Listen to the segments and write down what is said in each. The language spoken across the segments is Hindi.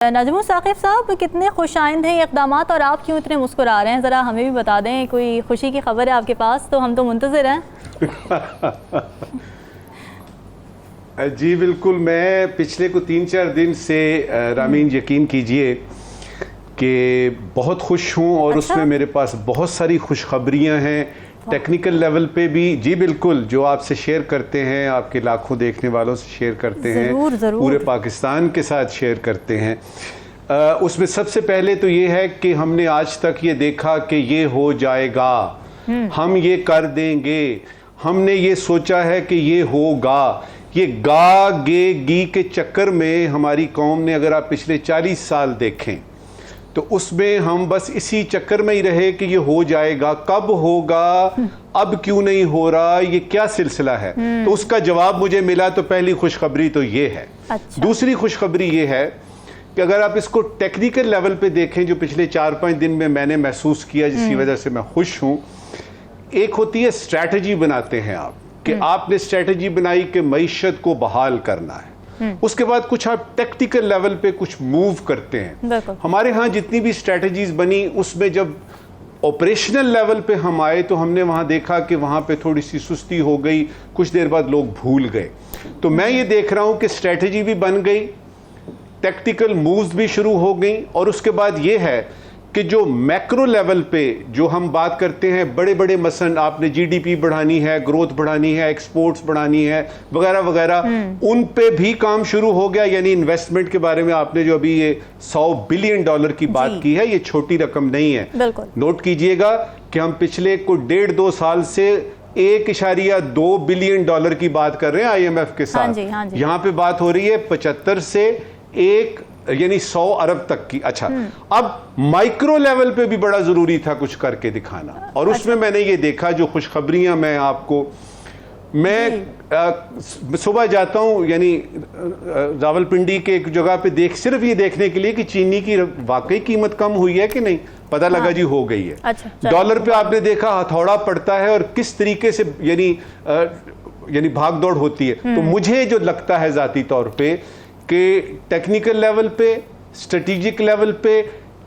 नजमू साकिब साहब, कितने खुशाइंद हैं ये इक़दामात और आप क्यों इतने मुस्कुरा रहे हैं? ज़रा हमें भी बता दें, कोई खुशी की खबर है आपके पास? तो हम तो मुंतज़िर हैं। जी बिल्कुल, मैं पिछले को 3-4 दिन से रामीन यकीन कीजिए कि बहुत खुश हूँ और अच्छा? उसमें मेरे पास बहुत सारी खुशखबरियाँ हैं टेक्निकल लेवल पे भी। जी बिल्कुल, जो आपसे शेयर करते हैं, आपके लाखों देखने वालों से शेयर करते हैं, पूरे पाकिस्तान के साथ शेयर करते हैं। उसमें सबसे पहले तो ये है कि हमने आज तक ये देखा कि ये हो जाएगा, हम ये कर देंगे, हमने ये सोचा है कि ये होगा। ये गा गे गी के चक्कर में हमारी कौम ने, अगर आप पिछले 40 साल देखें तो उसमें हम बस इसी चक्कर में ही रहे कि ये हो जाएगा, कब होगा, अब क्यों नहीं हो रहा, ये क्या सिलसिला है। तो उसका जवाब मुझे मिला। तो पहली खुशखबरी तो ये है। अच्छा। दूसरी खुशखबरी ये है कि अगर आप इसको टेक्निकल लेवल पे देखें, जो पिछले 4-5 दिन में मैंने महसूस किया, जिसकी वजह से मैं खुश हूं, एक होती है स्ट्रैटेजी बनाते हैं आप, कि आपने स्ट्रैटेजी बनाई कि मईशत को बहाल करना है। उसके बाद कुछ आप टेक्निकल लेवल पे कुछ मूव करते हैं। हमारे यहाँ जितनी भी स्ट्रैटेजीज बनी, उसमें जब ऑपरेशनल लेवल पे हम आए तो हमने वहाँ देखा कि वहाँ पे थोड़ी सी सुस्ती हो गई, कुछ देर बाद लोग भूल गए। तो मैं ये देख रहा हूँ कि स्ट्रैटेजी भी बन गई, टेक्निकल मूव्स भी शुरू हो गई, और उसके बाद ये है कि जो मैक्रो लेवल पे जो हम बात करते हैं, बड़े बड़े मसलन आपने जीडीपी बढ़ानी है, ग्रोथ बढ़ानी है, एक्सपोर्ट्स बढ़ानी है, वगैरह वगैरह, उन पे भी काम शुरू हो गया। यानी इन्वेस्टमेंट के बारे में आपने जो अभी ये $100 बिलियन की बात की है, ये छोटी रकम नहीं है। नोट कीजिएगा कि हम पिछले को 1.5-2 साल से $1.2 बिलियन की बात कर रहे हैं IMF के साथ। यहाँ पे बात हो रही है 75 से 1 यानी 100 अरब तक की। अच्छा, अब माइक्रो लेवल पे भी बड़ा जरूरी था कुछ करके दिखाना, और उसमें मैंने ये देखा, जो खुशखबरियां मैं आपको, मैं सुबह जाता हूं यानी रावलपिंडी के एक जगह पे सिर्फ ये देखने के लिए कि चीनी की वाकई कीमत कम हुई है कि नहीं। पता लगा जी हो गई है। अच्छा, डॉलर पे आपने देखा हथौड़ा पड़ता है और किस तरीके से यानी भाग दौड़ होती है। तो मुझे जो लगता है जाती तौर पे कि टेक्निकल लेवल पे, स्ट्रेटेजिक लेवल पे,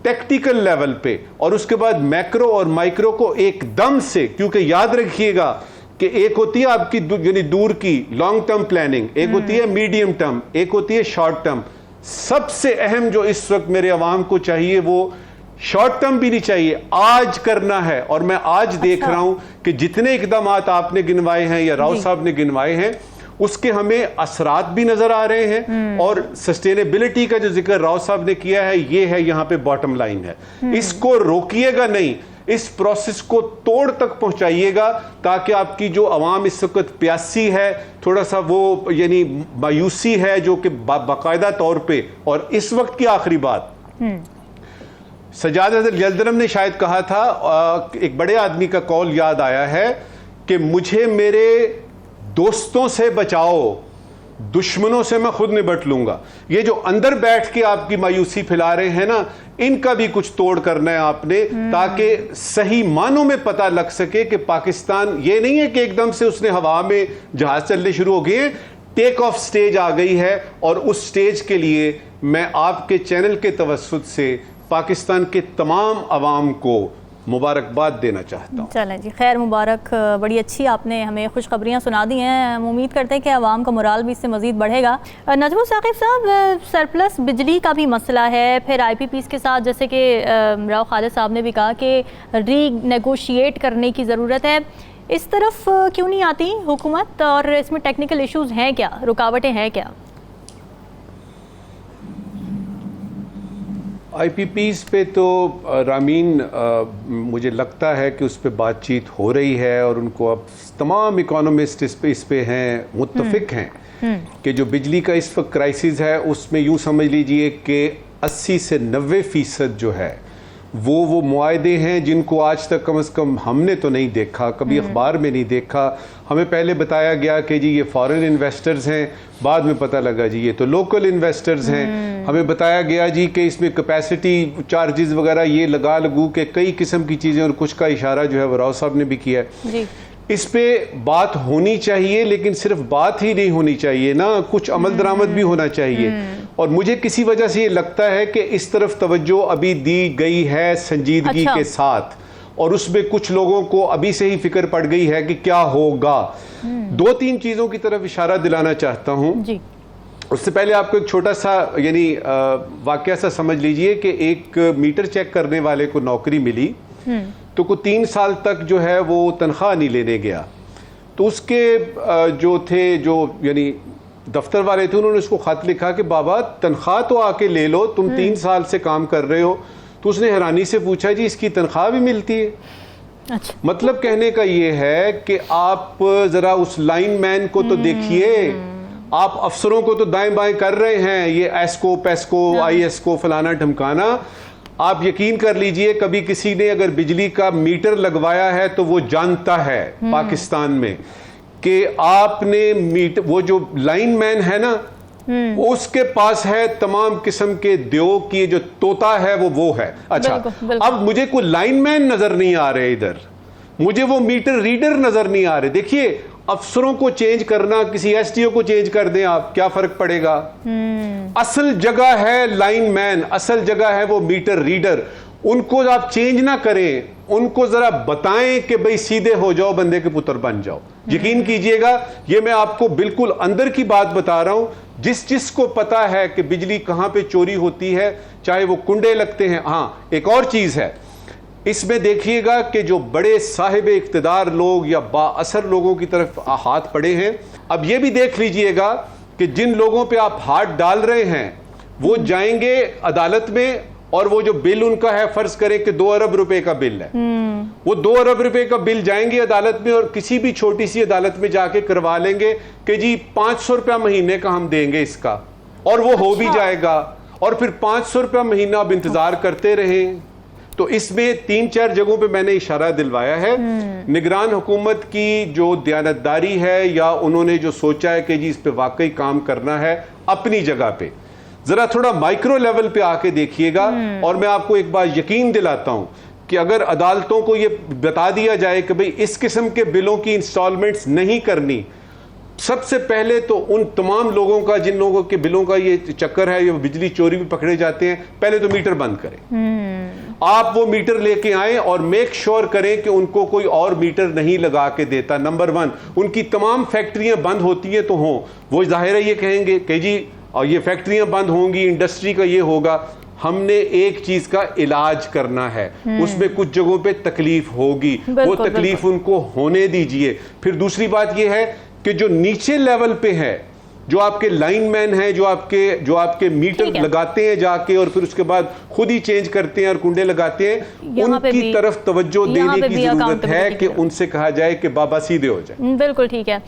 टेक्टिकल लेवल पे, और उसके बाद मैक्रो और माइक्रो को एकदम से, क्योंकि याद रखिएगा कि एक होती है आपकी यानी दूर की लॉन्ग टर्म प्लानिंग, एक होती है मीडियम टर्म, एक होती है शॉर्ट टर्म। सबसे अहम जो इस वक्त मेरे अवाम को चाहिए वो शॉर्ट टर्म भी नहीं चाहिए, आज करना है। और मैं आज देख रहा हूं कि जितने इकदाम आपने गिनवाए हैं या राव साहब ने गिनवाए हैं, उसके हमें असरात भी नजर आ रहे हैं। और सस्टेनेबिलिटी का जो जिक्र राव साहब ने किया है, ये है यहाँ पे बॉटम लाइन है। इसको रोकिएगा नहीं, इस प्रोसेस को तोड़ तक पहुंचाइएगा, ताकि आपकी जो अवाम इस वक्त प्यासी है, थोड़ा सा वो यानी मायूसी है, जो कि बाकायदा तौर पे। और इस वक्त की आखिरी बात, सजाद जल्दरम ने शायद कहा था, एक बड़े आदमी का कौल याद आया है कि मुझे मेरे दोस्तों से बचाओ, दुश्मनों से मैं खुद निपट लूंगा। ये जो अंदर बैठ के आपकी मायूसी फैला रहे हैं ना, इनका भी कुछ तोड़ करना है आपने, ताकि सही मानों में पता लग सके कि पाकिस्तान ये नहीं है कि एकदम से उसने हवा में जहाज चलने शुरू हो गए। टेक ऑफ स्टेज आ गई है, और उस स्टेज के लिए मैं आपके चैनल के तवस्सुत से पाकिस्तान के तमाम अवाम को मुबारकबाद देना चाहता हूँ। चलें जी, खैर मुबारक। बड़ी अच्छी आपने हमें खुशखबरियाँ सुना दी हैं। हम उम्मीद करते हैं कि आवाम का मोराल भी इससे मज़ीद बढ़ेगा। नजमू साकिब साहब, सरप्लस बिजली का भी मसला है, फिर IPPs के साथ, जैसे कि राव खालिद साहब ने भी कहा कि रीनेगोशिएट करने की ज़रूरत है। इस तरफ क्यों नहीं आती हुकूमत, और इसमें टेक्निकल इशूज़ हैं क्या, रुकावटें हैं क्या? IPPs पे तो रामीन मुझे लगता है कि उस पर बातचीत हो रही है, और उनको अब तमाम इकोनॉमिस्ट इस पे हैं, मुत्तफिक हैं कि जो बिजली का इस वक्त क्राइसिस है, उसमें यूँ समझ लीजिए कि 80 से 90% जो है वो मुआहदे हैं जिनको आज तक कम से कम हमने तो नहीं देखा, कभी अखबार में नहीं देखा। हमें पहले बताया गया कि जी ये फॉरेन इन्वेस्टर्स हैं, बाद में पता लगा जी ये तो लोकल इन्वेस्टर्स हैं। हमें बताया गया जी कि इसमें कैपेसिटी चार्जेस वगैरह ये लगू के कई किस्म की चीज़ें, और कुछ का इशारा जो है वो राव साहब ने भी किया है। इस पे बात होनी चाहिए, लेकिन सिर्फ बात ही नहीं होनी चाहिए ना, कुछ अमल दरामद भी होना चाहिए। और मुझे किसी वजह से ये लगता है कि इस तरफ तवज्जो अभी दी गई है संजीदगी के साथ, और उसमें कुछ लोगों को अभी से ही फिक्र पड़ गई है कि क्या होगा। 2-3 चीजों की तरफ इशारा दिलाना चाहता हूं जी। उससे पहले आपको एक छोटा सा यानी वाकया सा समझ लीजिए कि एक मीटर चेक करने वाले को नौकरी मिली, तो को 3 साल तक जो है वो तनख्वाह नहीं लेने गया। तो उसके जो थे, जो यानी दफ्तर वाले थे, उन्होंने उसको खत लिखा कि बाबा तनख्वाह तो आके ले लो, तुम 3 साल से काम कर रहे हो। तो उसने हैरानी से पूछा जी इसकी तनख्वाह भी मिलती है? अच्छा। मतलब कहने का ये है कि आप जरा उस लाइन मैन को तो देखिए, आप अफसरों को तो दाएं बाएं कर रहे हैं, ये एसको पेस्को IS को फलाना ढमकाना। आप यकीन कर लीजिए, कभी किसी ने अगर बिजली का मीटर लगवाया है तो वो जानता है पाकिस्तान में कि आपने मीटर, वो जो लाइन मैन है ना, उसके पास है तमाम किस्म के द्यो की, जो तोता है वो है। अच्छा, बिल्कुल। अब मुझे कोई लाइन मैन नजर नहीं आ रहे इधर, मुझे वो मीटर रीडर नजर नहीं आ रहे। देखिए, अफसरों को चेंज करना, किसी SDO को चेंज कर दें आप, क्या फर्क पड़ेगा? असल जगह है लाइन मैन, असल जगह है वो मीटर रीडर। उनको आप चेंज ना करें, उनको जरा बताएं कि भाई सीधे हो जाओ, बंदे के पुत्र बन जाओ। यकीन कीजिएगा, ये मैं आपको बिल्कुल अंदर की बात बता रहा हूं। जिसको पता है कि बिजली कहां पे चोरी होती है, चाहे वो कुंडे लगते हैं। हाँ, एक और चीज है इसमें, देखिएगा कि जो बड़े साहिब इख्तिदार लोग या बाअसर लोगों की तरफ हाथ पड़े हैं, अब ये भी देख लीजिएगा कि जिन लोगों पे आप हाथ डाल रहे हैं वो जाएंगे अदालत में, और वो जो बिल उनका है, फर्ज करें कि 2 अरब रुपए का बिल है, वो 2 अरब रुपए का बिल जाएंगे अदालत में, और किसी भी छोटी सी अदालत में जाके करवा लेंगे कि जी 500 रुपया महीने का हम देंगे इसका, और वो हो भी जाएगा। और फिर 500 रुपया महीना अब इंतजार करते रहें। तो इसमें 3-4 जगहों पे मैंने इशारा दिलवाया है। निगरान हुकूमत की जो दयानतदारी है, या उन्होंने जो सोचा है कि जी इस पे वाकई काम करना है, अपनी जगह पे जरा थोड़ा माइक्रो लेवल पे आके देखिएगा। और मैं आपको एक बार यकीन दिलाता हूं कि अगर अदालतों को ये बता दिया जाए कि भाई इस किस्म के बिलों की इंस्टॉलमेंट्स नहीं करनी, सबसे पहले तो उन तमाम लोगों का, जिन लोगों के बिलों का ये चक्कर है, ये बिजली चोरी भी पकड़े जाते हैं, पहले तो मीटर बंद करें। आप वो मीटर लेके आएं और मेक श्योर करें कि उनको कोई और मीटर नहीं लगा के देता। नंबर 1, उनकी तमाम फैक्ट्रियां बंद होती हैं तो हों, वो जाहिर है ये कहेंगे कि जी और ये फैक्ट्रियां बंद होंगी, इंडस्ट्री का ये होगा। हमने एक चीज का इलाज करना है, उसमें कुछ जगहों पे तकलीफ होगी, वो तकलीफ उनको होने दीजिए। फिर दूसरी बात ये है कि जो नीचे लेवल पे है, जो आपके लाइनमैन हैं, जो आपके मीटर लगाते हैं जाके, और फिर उसके बाद खुद ही चेंज करते हैं और कुंडे लगाते हैं, उनकी तरफ तवज्जो देने की जरूरत है कि उनसे कहा जाए कि बाबा सीधे हो जाए। बिल्कुल ठीक है।